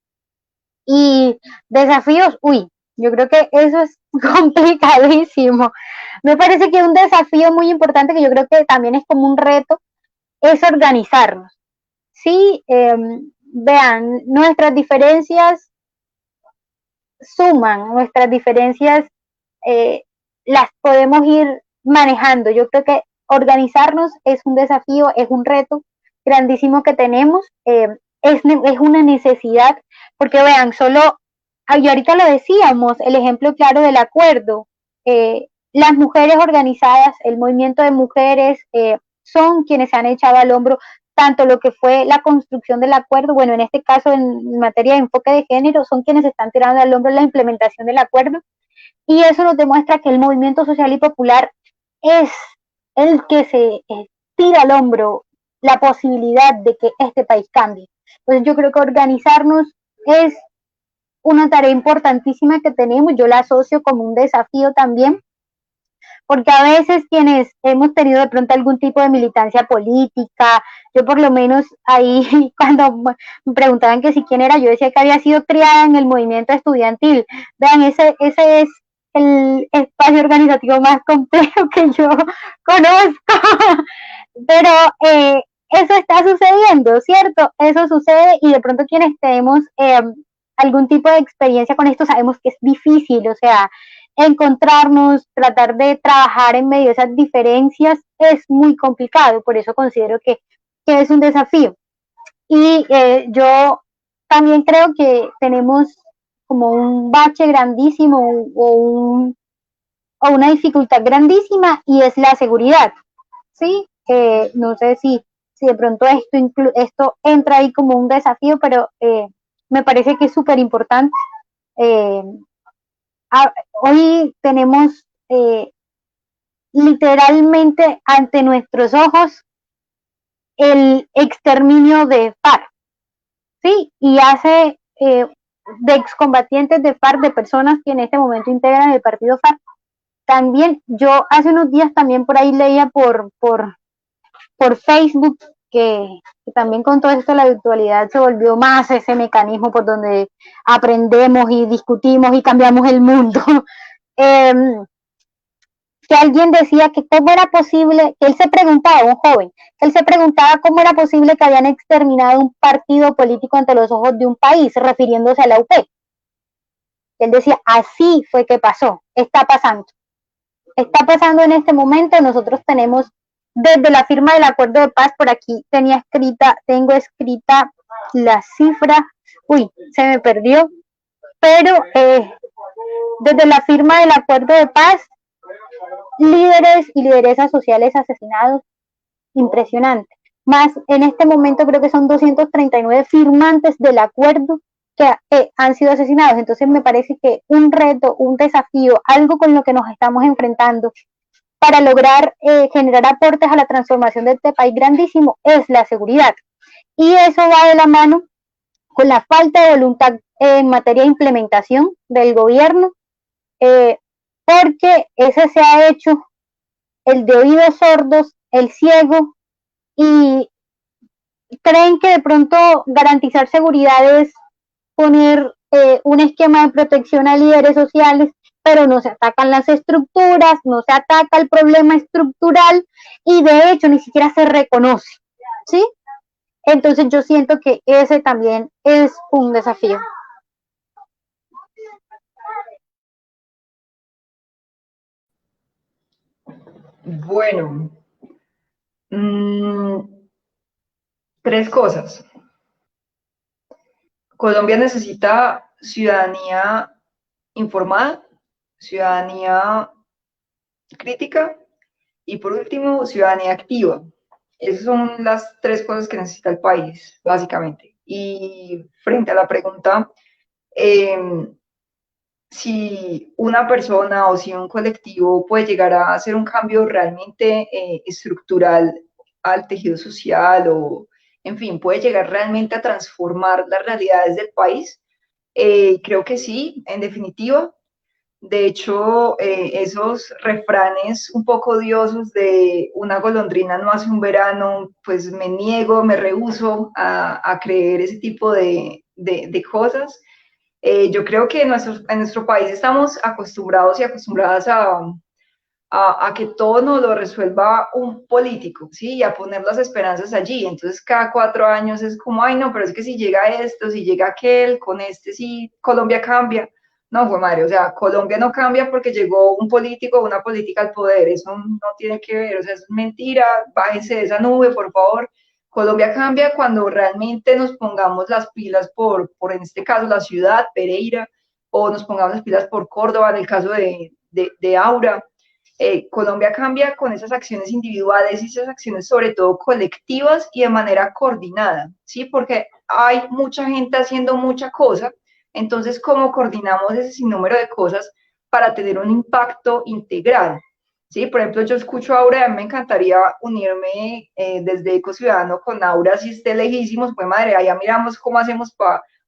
Y desafíos, uy, yo creo que eso es complicadísimo. Me parece que un desafío muy importante, que yo creo que también es como un reto, es organizarnos. Sí, vean, nuestras diferencias suman, nuestras diferencias las podemos ir manejando. Yo creo que organizarnos es un desafío, es un reto grandísimo que tenemos, es una necesidad, porque vean, solo, y ahorita lo decíamos, el ejemplo claro del acuerdo, las mujeres organizadas, el movimiento de mujeres, son quienes se han echado al hombro tanto lo que fue la construcción del acuerdo, bueno, en este caso en materia de enfoque de género, son quienes están tirando al hombro la implementación del acuerdo, y eso nos demuestra que el movimiento social y popular es el que se tira al hombro la posibilidad de que este país cambie. Entonces yo creo que organizarnos es una tarea importantísima que tenemos, yo la asocio como un desafío también, porque a veces quienes hemos tenido de pronto algún tipo de militancia política, yo por lo menos ahí cuando me preguntaban que si quién era, yo decía que había sido criada en el movimiento estudiantil. Vean, ese es el espacio organizativo más complejo que yo conozco, pero eso está sucediendo, ¿cierto? Eso sucede, y de pronto quienes tenemos algún tipo de experiencia con esto sabemos que es difícil, o sea, encontrarnos, tratar de trabajar en medio de esas diferencias es muy complicado, por eso considero que es un desafío. Y yo también creo que tenemos como un bache grandísimo o una dificultad grandísima, y es la seguridad, ¿sí? No sé si de pronto esto entra ahí como un desafío, pero me parece que es súper importante. Eh, Hoy tenemos literalmente ante nuestros ojos el exterminio de FARC, ¿sí? Y hace de excombatientes de FARC, de personas que en este momento integran el partido FARC. También yo hace unos días también por ahí leía por Facebook que también con todo esto la virtualidad se volvió más ese mecanismo por donde aprendemos y discutimos y cambiamos el mundo. Que alguien decía que cómo era posible, que él se preguntaba, un joven, que él se preguntaba cómo era posible que habían exterminado un partido político ante los ojos de un país, refiriéndose a la UP. Él decía, así fue que pasó, está pasando en este momento. Nosotros tenemos desde la firma del acuerdo de paz, por aquí tengo escrita la cifra, uy, se me perdió, pero desde la firma del acuerdo de paz, líderes y lideresas sociales asesinados, impresionante. Más en este momento creo que son 239 firmantes del acuerdo que han sido asesinados. Entonces me parece que un reto, un desafío, algo con lo que nos estamos enfrentando para lograr generar aportes a la transformación de este país grandísimo es la seguridad. Y eso va de la mano con la falta de voluntad en materia de implementación del gobierno, porque ese se ha hecho el de oídos sordos, el ciego, y creen que de pronto garantizar seguridad es poner un esquema de protección a líderes sociales, pero no se atacan las estructuras, no se ataca el problema estructural y de hecho ni siquiera se reconoce, ¿sí? Entonces yo siento que ese también es un desafío. Bueno, tres cosas. Colombia necesita ciudadanía informada, ciudadanía crítica y por último, ciudadanía activa. Esas son las tres cosas que necesita el país, básicamente. Y frente a la pregunta, eh, si una persona o si un colectivo puede llegar a hacer un cambio realmente estructural al tejido social o, en fin, puede llegar realmente a transformar las realidades del país, creo que sí, en definitiva. De hecho, esos refranes un poco odiosos de una golondrina no hace un verano, pues me niego, me rehúso a creer ese tipo de cosas. Yo creo que en nuestro país estamos acostumbrados y acostumbradas a que todo nos lo resuelva un político, ¿sí? Y a poner las esperanzas allí. Entonces, cada 4 años es como, ay, no, pero es que si llega esto, si llega aquel, con este sí, Colombia cambia. No, fue madre, o sea, Colombia no cambia porque llegó un político o una política al poder, eso no tiene que ver, o sea, es mentira, bájense de esa nube, por favor. Colombia cambia cuando realmente nos pongamos las pilas por en este caso, la ciudad, Pereira, o nos pongamos las pilas por Córdoba, en el caso de Aura. Colombia cambia con esas acciones individuales y esas acciones sobre todo colectivas y de manera coordinada, ¿sí? Porque hay mucha gente haciendo mucha cosa, entonces, ¿cómo coordinamos ese sinnúmero de cosas para tener un impacto integral? ¿Sí? Por ejemplo, yo escucho a Aura, a mí me encantaría unirme desde Eco Ciudadano con Aura, si esté lejísimos, pues madre, allá miramos cómo hacemos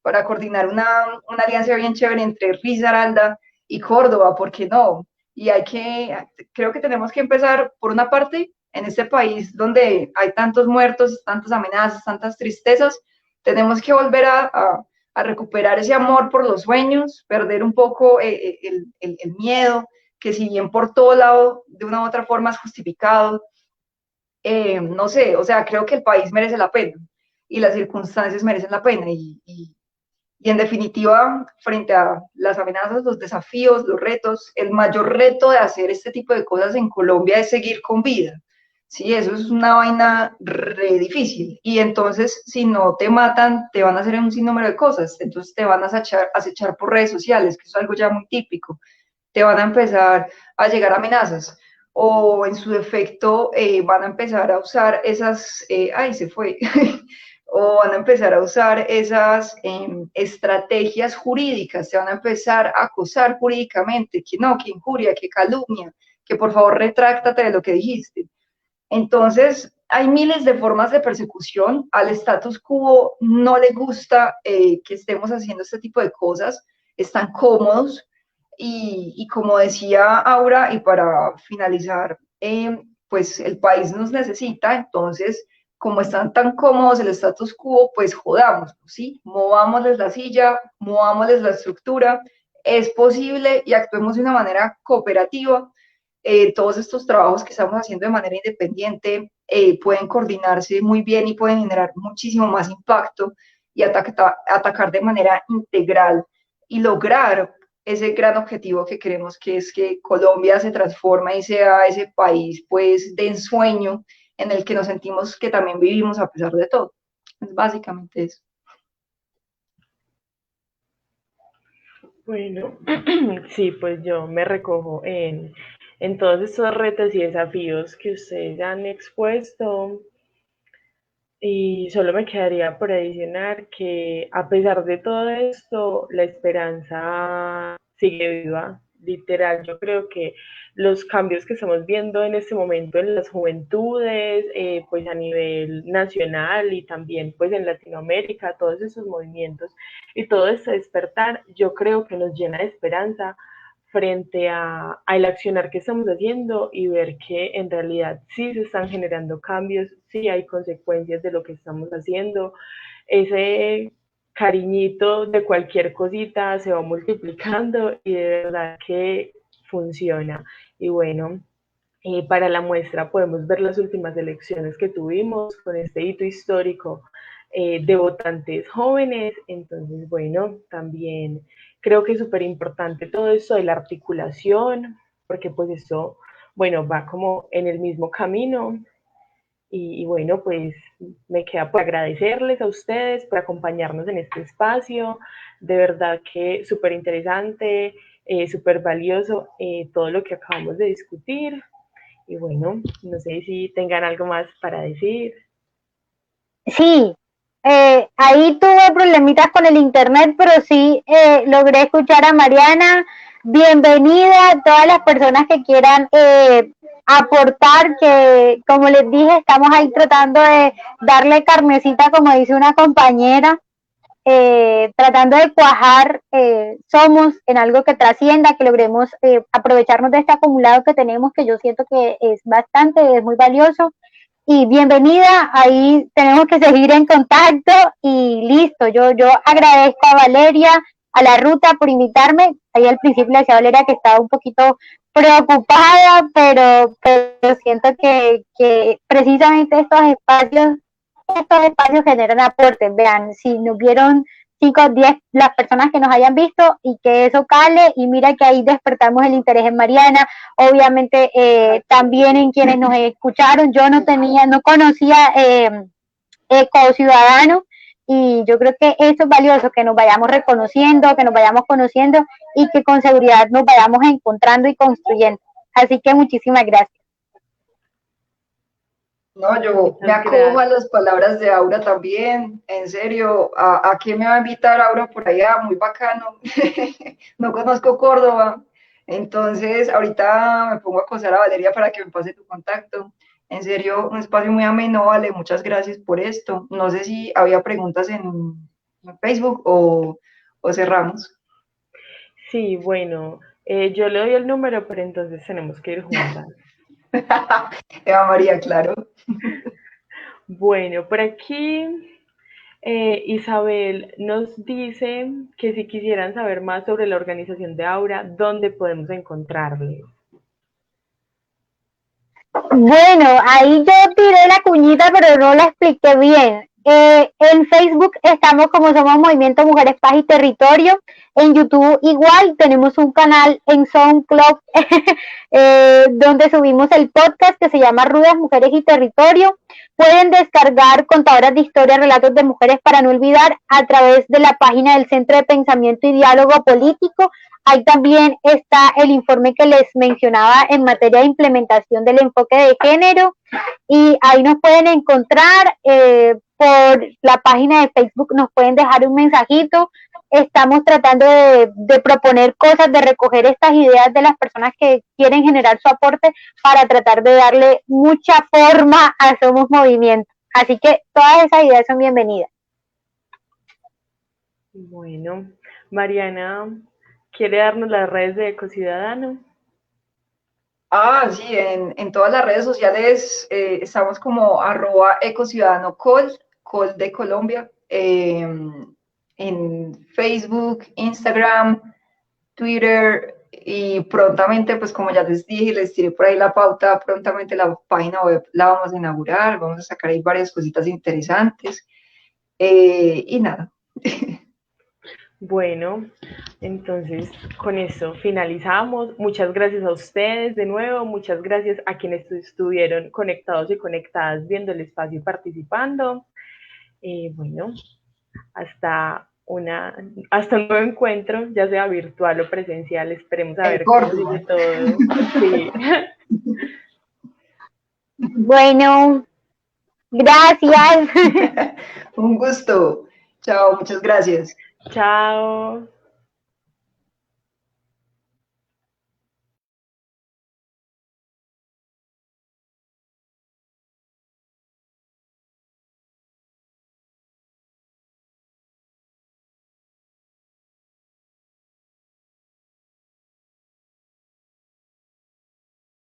para coordinar una alianza bien chévere entre Risaralda y Córdoba, ¿por qué no? Y creo que tenemos que empezar por una parte, en este país donde hay tantos muertos, tantas amenazas, tantas tristezas, tenemos que volver a recuperar ese amor por los sueños, perder un poco el miedo, que si bien por todo lado, de una u otra forma es justificado, no sé, o sea, creo que el país merece la pena y las circunstancias merecen la pena y en definitiva, frente a las amenazas, los desafíos, los retos, el mayor reto de hacer este tipo de cosas en Colombia es seguir con vida. Sí, eso es una vaina re difícil. Y entonces, si no te matan, te van a hacer un sinnúmero de cosas. Entonces, te van a acechar por redes sociales, que es algo ya muy típico. Te van a empezar a llegar amenazas. O en su defecto, van a empezar a usar esas. Ay, se fue. O van a empezar a usar esas estrategias jurídicas, se van a empezar a acosar jurídicamente, que no, que injuria, que calumnia, que por favor retráctate de lo que dijiste. Entonces, hay miles de formas de persecución, al status quo no le gusta que estemos haciendo este tipo de cosas, están cómodos y como decía Aura, y para finalizar, pues el país nos necesita, entonces como están tan cómodos el status quo, pues jodamos, ¿sí? Movámosles la silla, movámosles la estructura, es posible y actuemos de una manera cooperativa. Todos estos trabajos que estamos haciendo de manera independiente pueden coordinarse muy bien y pueden generar muchísimo más impacto y atacar de manera integral y lograr ese gran objetivo que queremos, que es que Colombia se transforme y sea ese país pues de ensueño en el que nos sentimos que también vivimos a pesar de todo. Es básicamente eso. Bueno, sí, pues yo me recojo en todos estos retos y desafíos que ustedes han expuesto. Y solo me quedaría por adicionar que a pesar de todo esto, la esperanza sigue viva. Literal, yo creo que los cambios que estamos viendo en este momento en las juventudes, pues a nivel nacional y también pues en Latinoamérica, todos esos movimientos y todo este despertar, yo creo que nos llena de esperanza frente al accionar que estamos haciendo y ver que en realidad sí se están generando cambios, sí hay consecuencias de lo que estamos haciendo. Ese cariñito de cualquier cosita se va multiplicando y de verdad que funciona. Y bueno, para la muestra podemos ver las últimas elecciones que tuvimos con este hito histórico de votantes jóvenes. Entonces, bueno, también creo que es súper importante todo esto de la articulación, porque pues esto, bueno, va como en el mismo camino. Y bueno, pues me queda por agradecerles a ustedes por acompañarnos en este espacio. De verdad que súper interesante, súper valioso todo lo que acabamos de discutir. Y bueno, no sé si tengan algo más para decir. Sí, ahí tuve problemitas con el internet, pero sí logré escuchar a Mariana. Bienvenida a todas las personas que quieran aportar, que como les dije, estamos ahí tratando de darle carnecita, como dice una compañera, tratando de cuajar somos en algo que trascienda, que logremos aprovecharnos de este acumulado que tenemos, que yo siento que es bastante, es muy valioso. Y bienvenida, ahí tenemos que seguir en contacto y listo. Yo agradezco a Valeria, a la Ruta por invitarme. Ahí al principio le decía a Valeria que estaba un poquito preocupada, pero siento que precisamente estos espacios generan aportes. Vean, si nos vieron 5 o 10 las personas que nos hayan visto y que eso cale, y mira que ahí despertamos el interés en Mariana, obviamente también en quienes nos escucharon. Yo no conocía Eco Ciudadano, y yo creo que eso es valioso, que nos vayamos reconociendo, que nos vayamos conociendo y que con seguridad nos vayamos encontrando y construyendo. Así que muchísimas gracias. No, yo me acojo a las palabras de Aura también, en serio. ¿A qué me va a invitar Aura por allá? Muy bacano. No conozco Córdoba, entonces ahorita me pongo a acosar a Valeria para que me pase tu contacto. En serio, un espacio muy ameno, Vale, muchas gracias por esto. No sé si había preguntas en Facebook o cerramos. Sí, bueno, yo le doy el número, pero entonces tenemos que ir juntas. Eva María, claro. Bueno, por aquí Isabel nos dice que si quisieran saber más sobre la organización de Aura, ¿dónde podemos encontrarle? Bueno, ahí yo tiré la cuñita, pero no la expliqué bien. En Facebook estamos como Somos Movimiento Mujeres, Paz y Territorio. En YouTube igual, tenemos un canal en SoundCloud donde subimos el podcast que se llama Rudas Mujeres y Territorio. Pueden descargar contadoras de historias, relatos de mujeres para no olvidar a través de la página del Centro de Pensamiento y Diálogo Político. Ahí también está el informe que les mencionaba en materia de implementación del enfoque de género, y ahí nos pueden encontrar por la página de Facebook, nos pueden dejar un mensajito. Estamos tratando de proponer cosas, de recoger estas ideas de las personas que quieren generar su aporte para tratar de darle mucha forma a Somos Movimiento. Así que todas esas ideas son bienvenidas. Bueno, Mariana, ¿quiere darnos las redes de Ecociudadano? Sí, en todas las redes sociales estamos como @ecociudadanocol, Col de Colombia, en Facebook, Instagram, Twitter, y prontamente, pues como ya les dije, les tiré por ahí la pauta, prontamente la página web la vamos a inaugurar, vamos a sacar ahí varias cositas interesantes, y nada. Bueno, entonces con eso finalizamos. Muchas gracias a ustedes de nuevo, muchas gracias a quienes estuvieron conectados y conectadas viendo el espacio y participando. Bueno, hasta un nuevo encuentro, ya sea virtual o presencial. Esperemos a ver cómo sigue todo. Sí. Bueno, gracias. Un gusto. Chao, muchas gracias. Chao.